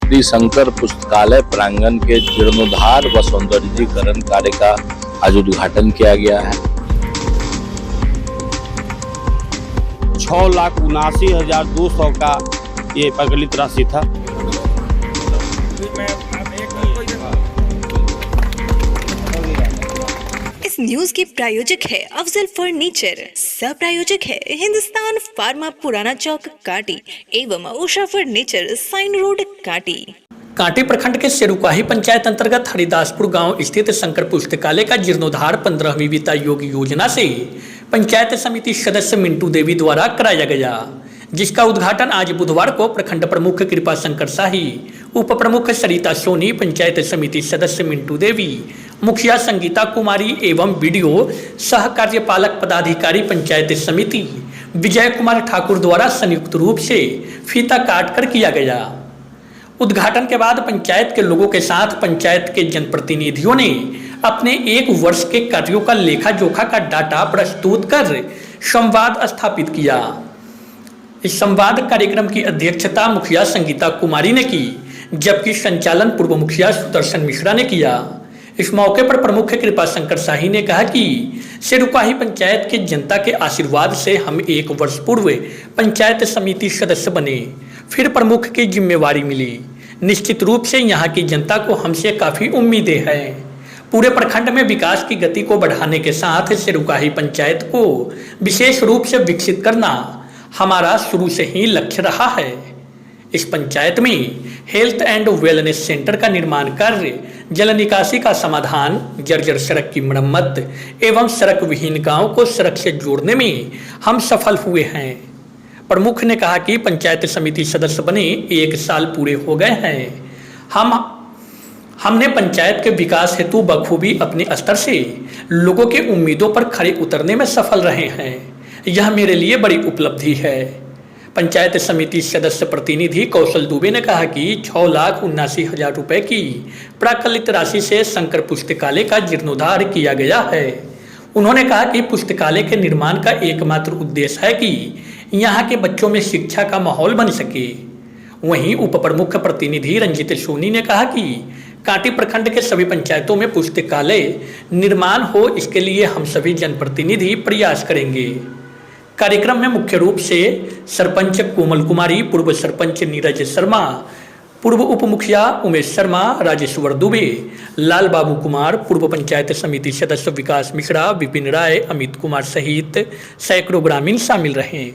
श्री शंकर पुस्तकालय प्रांगण के जीर्णोद्धार व सौंदर्यीकरण कार्य का आज उद्घाटन किया गया है। 6,79,200 का ये प्रकलित राशि था। इस न्यूज के प्रायोजक है अफजल फर्नीचर, सह प्रायोजक है हिंदुस्तान फार्मा पुराना चौक काटी एवं उषा फर्नीचर साइन रोड काटी। कांटी प्रखंड के सेरुकाही पंचायत अंतर्गत हरिदासपुर गांव स्थित शंकर पुस्तकालय का जीर्णोद्धार 15वीं वित्त आयोग योजना से पंचायत समिति सदस्य मिंटू देवी द्वारा कराया गया, जिसका उद्घाटन आज बुधवार को प्रखंड प्रमुख कृपा शंकर शाही, उप प्रमुख सरिता सोनी, पंचायत समिति सदस्य मिंटू देवी, मुखिया संगीता कुमारी एवं बीडीओ सह कार्यपालक पदाधिकारी पंचायत समिति विजय कुमार ठाकुर द्वारा संयुक्त रूप से फीता काट कर किया गया। उद्घाटन के बाद पंचायत के लोगों के साथ पंचायत के जनप्रतिनिधियों ने अपने 1 वर्ष के कार्यों का लेखा जोखा का डाटा प्रस्तुत कर संवाद स्थापित किया। इस संवाद कार्यक्रम की अध्यक्षता मुखिया संगीता कुमारी ने की, जबकि संचालन पूर्व मुखिया सुदर्शन मिश्रा ने किया। इस मौके पर प्रमुख कृपा शंकर शाही ने कहा कि सेरुकाही पंचायत के जनता के आशीर्वाद से हम 1 वर्ष पूर्व पंचायत समिति सदस्य बने, फिर प्रमुख की जिम्मेवारी मिली। निश्चित रूप से यहाँ की जनता को हमसे काफ़ी उम्मीदें हैं। पूरे प्रखंड में विकास की गति को बढ़ाने के साथ सेरुकाही पंचायत को विशेष रूप से विकसित करना हमारा शुरू से ही लक्ष्य रहा है। इस पंचायत में हेल्थ एंड वेलनेस सेंटर का निर्माण कार्य, जल निकासी का समाधान, जर्जर सड़क की मरम्मत एवं सड़क विहीन गांव को सड़क से जोड़ने में हम सफल हुए हैं। प्रमुख ने कहा कि पंचायत समिति सदस्य बने 1 साल पूरे हो गए हैं। हमने पंचायत के विकास हेतु बखूबी अपने स्तर से लोगों के उम्मीदों पर खड़े उतरने में सफल रहे हैं। यह मेरे लिए बड़ी उपलब्धि है। पंचायत समिति सदस्य प्रतिनिधि कौशल दुबे ने कहा कि 6,79,000 रुपए की प्राकलित राशि से शंकर पुस्तकालय का जीर्णोद्धार किया गया है। उन्होंने कहा कि पुस्तकालय के निर्माण का एकमात्र उद्देश्य है कि यहाँ के बच्चों में शिक्षा का माहौल बन सके। वहीं उप प्रमुख प्रतिनिधि रंजित सोनी ने कहा कि कांटी प्रखंड के सभी पंचायतों में पुस्तकालय निर्माण हो, इसके लिए हम सभी जनप्रतिनिधि प्रयास करेंगे। कार्यक्रम में मुख्य रूप से सरपंच कोमल कुमारी, पूर्व सरपंच नीरज शर्मा, पूर्व उप मुखिया उमेश शर्मा, राजेश्वर दुबे, लाल बाबू कुमार, पूर्व पंचायत समिति सदस्य विकास मिश्रा, विपिन राय, अमित कुमार सहित सैकड़ों ग्रामीण शामिल रहे।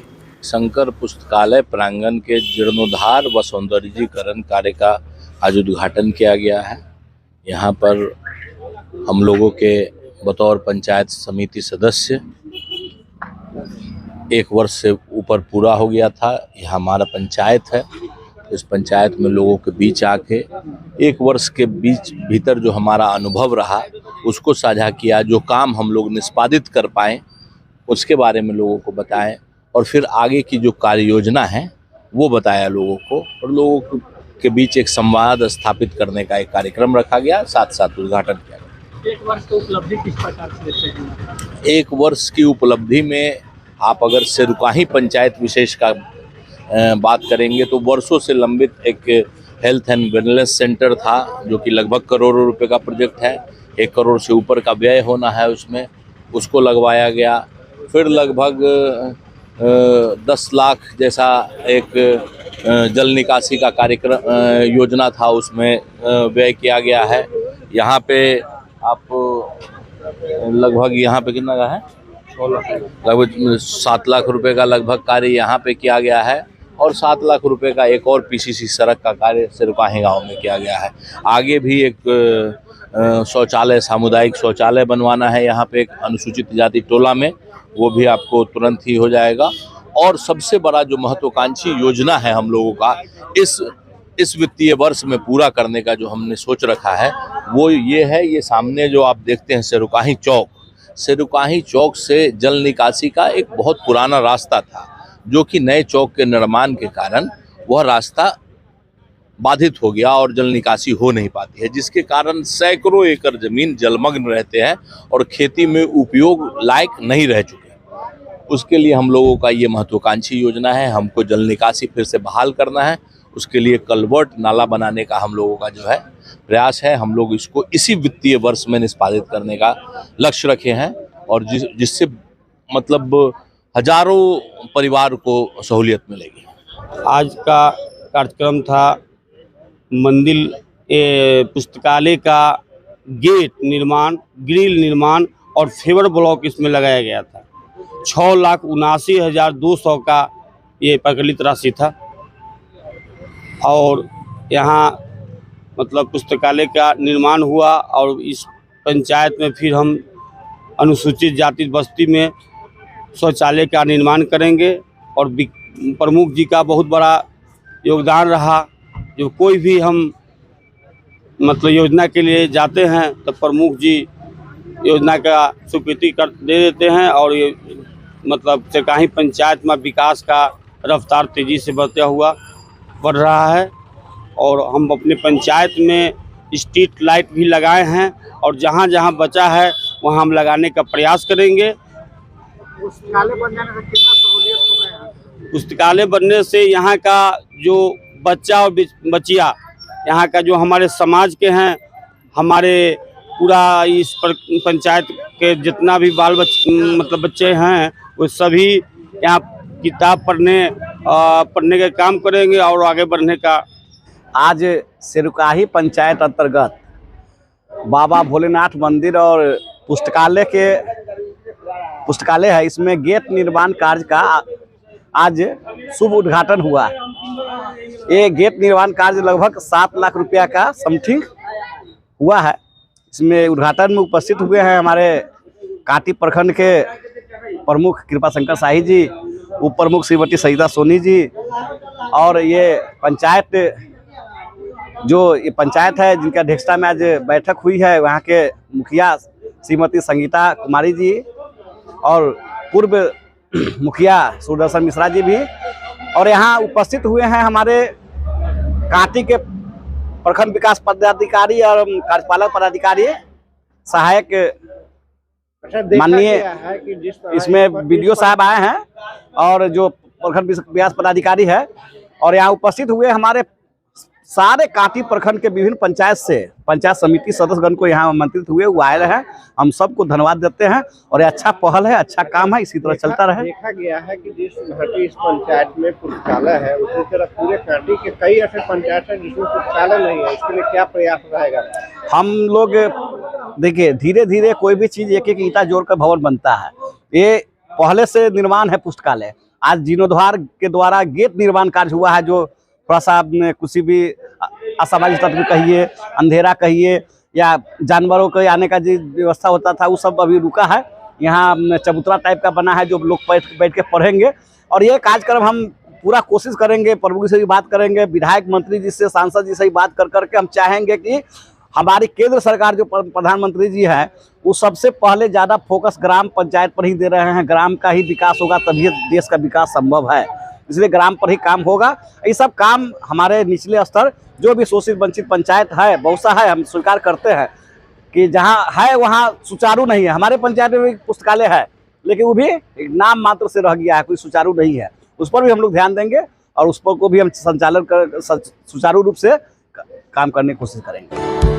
शंकर पुस्तकालय प्रांगण के जीर्णोद्धार व सौंदर्यीकरण कार्य का आज उद्घाटन किया गया है। यहाँ पर हम लोगों के बतौर पंचायत समिति सदस्य 1 वर्ष से ऊपर पूरा हो गया था। यह हमारा पंचायत है। इस पंचायत में लोगों के बीच आके 1 वर्ष के भीतर जो हमारा अनुभव रहा उसको साझा किया। जो काम हम लोग निष्पादित कर पाएँ उसके बारे में लोगों को बताएं और फिर आगे की जो कार्य योजना है वो बताया लोगों को, और लोगों के बीच एक संवाद स्थापित करने का एक कार्यक्रम रखा गया, साथ साथ उद्घाटन किया गया। 1 वर्ष की उपलब्धि किस प्रकार से देते हैं? 1 वर्ष की उपलब्धि में आप अगर सेरुकाही पंचायत विशेष का बात करेंगे तो वर्षों से लंबित एक हेल्थ एंड वेलनेस सेंटर था, जो कि लगभग करोड़ों रुपए का प्रोजेक्ट है। 1 करोड़ से ऊपर का व्यय होना है उसमें, उसको लगवाया गया। फिर लगभग 10 लाख जैसा एक जल निकासी का कार्यक्रम योजना था, उसमें व्यय किया गया है। यहाँ पे आप लगभग यहाँ पे कितना का है, लगभग 7 लाख रुपए का लगभग कार्य यहाँ पे किया गया है, और 7 लाख रुपए का एक और पीसीसी सड़क का कार्य सिरकाही गांव में किया गया है। आगे भी एक शौचालय, सामुदायिक शौचालय बनवाना है यहाँ पे एक अनुसूचित जाति टोला में, वो भी आपको तुरंत ही हो जाएगा। और सबसे बड़ा जो महत्वाकांक्षी योजना है हम लोगों का इस वित्तीय वर्ष में पूरा करने का जो हमने सोच रखा है वो ये है, ये सामने जो आप देखते हैं सेरुकाही चौक से जल निकासी का एक बहुत पुराना रास्ता था, जो कि नए चौक के निर्माण के कारण वह रास्ता बाधित हो गया और जल निकासी हो नहीं पाती है, जिसके कारण सैकड़ों एकड़ जमीन जलमग्न रहते हैं और खेती में उपयोग लायक नहीं रह चुके। उसके लिए हम लोगों का ये महत्वाकांक्षी योजना है। हमको जल निकासी फिर से बहाल करना है उसके लिए कलवर्ट नाला बनाने का हम लोगों का जो है प्रयास है। हम लोग इसको इसी वित्तीय वर्ष में निष्पादित करने का लक्ष्य रखे हैं और जिससे मतलब हजारों परिवार को सहूलियत मिलेगी। आज का कार्यक्रम था मंदिर पुस्तकालय का गेट निर्माण, ग्रिल निर्माण और फेवर ब्लॉक इसमें लगाया गया था। 6,79,200 का ये प्रकलित राशि था और यहाँ मतलब पुस्तकालय का निर्माण हुआ और इस पंचायत में फिर हम अनुसूचित जाति बस्ती में शौचालय का निर्माण करेंगे। और प्रमुख जी का बहुत बड़ा योगदान रहा। जो कोई भी हम मतलब योजना के लिए जाते हैं तो प्रमुख जी योजना का स्वीकृति कर दे देते हैं और ये मतलब सिरकाही पंचायत में विकास का रफ्तार तेज़ी से बढ़ रहा है। और हम अपने पंचायत में स्ट्रीट लाइट भी लगाए हैं और जहाँ जहाँ बचा है वहाँ हम लगाने का प्रयास करेंगे। पुस्तकालय बन जाने से कितना सहूलियत हो गया? पुस्तकालय बनने से यहाँ का जो बच्चा और बचिया यहाँ का जो हमारे समाज के हैं, हमारे पूरा इस पंचायत के जितना भी मतलब बच्चे हैं वो सभी यहाँ किताब पढ़ने का काम करेंगे और आगे बढ़ने का। आज सिरुकाही पंचायत अंतर्गत बाबा भोलेनाथ मंदिर और पुस्तकालय है, इसमें गेट निर्माण कार्य का आज शुभ उद्घाटन हुआ। ये गेट निर्माण कार्य लगभग 7 लाख रुपया का समथिंग हुआ है। इसमें उद्घाटन में उपस्थित हुए हैं हमारे काटी प्रखंड के प्रमुख कृपा शंकर शाही जी, उप प्रमुख श्रीमती सईदा सोनी जी और ये पंचायत है जिनका अध्यक्षता में आज बैठक हुई है, वहाँ के मुखिया श्रीमती संगीता कुमारी जी और पूर्व मुखिया सुदर्शन मिश्रा जी भी। और यहाँ उपस्थित हुए हैं हमारे काटी के प्रखंड विकास पदाधिकारी और कार्यपालक पदाधिकारी, सहायक माननीय इसमें बीडीओ साहब आए हैं और जो प्रखंड विकास पदाधिकारी है। और यहाँ उपस्थित हुए हमारे सारे काटी प्रखंड के विभिन्न पंचायत समिति सदस्यगण को यहाँ आमंत्रित हुए, वो आए हैं। हम सबको धन्यवाद देते हैं और ये अच्छा पहल है, अच्छा काम है, इसी तरह चलता रहे। देखा गया है कि जिस घाटी इस पंचायत में पुस्तकालय है, उसी तरह पूरे घाटी के कई ऐसे पंचायत है जिसमें पुस्तकालय नहीं है। इसके लिए क्या प्रयास रहेगा? हम लोग देखिए धीरे धीरे कोई भी चीज एक ईंटा जोड़ कर भवन बनता है। ये पहले से निर्माण है पुस्तकालय। आज जीर्णोद्धार के द्वारा गेट निर्माण कार्य हुआ है, जो थोड़ा सा किसी भी असामाजिक तत्व कहिए, अंधेरा कहिए या जानवरों के आने का जो व्यवस्था होता था वो सब अभी रुका है। यहाँ चबूतरा टाइप का बना है जो लोग बैठ के पढ़ेंगे। और ये कार्यक्रम हम पूरा कोशिश करेंगे, प्रभु से भी बात करेंगे, विधायक मंत्री जी से, सांसद जी से भी बात कर करके हम चाहेंगे कि हमारी केंद्र सरकार जो प्रधानमंत्री जी हैं वो सबसे पहले ज़्यादा फोकस ग्राम पंचायत पर ही दे रहे हैं। ग्राम का ही विकास होगा तभी देश का विकास संभव है, इसलिए ग्राम पर ही काम होगा। ये सब काम हमारे निचले स्तर जो भी शोषित वंचित पंचायत है, बहुत सा है, हम स्वीकार करते हैं कि जहाँ है वहाँ सुचारू नहीं है। हमारे पंचायत में भी पुस्तकालय है लेकिन वो भी नाम मात्र से रह गया है, कोई सुचारू नहीं है। उस पर भी हम लोग ध्यान देंगे और उस पर को भी हम संचालन कर सुचारू रूप से काम करने की कोशिश करेंगे।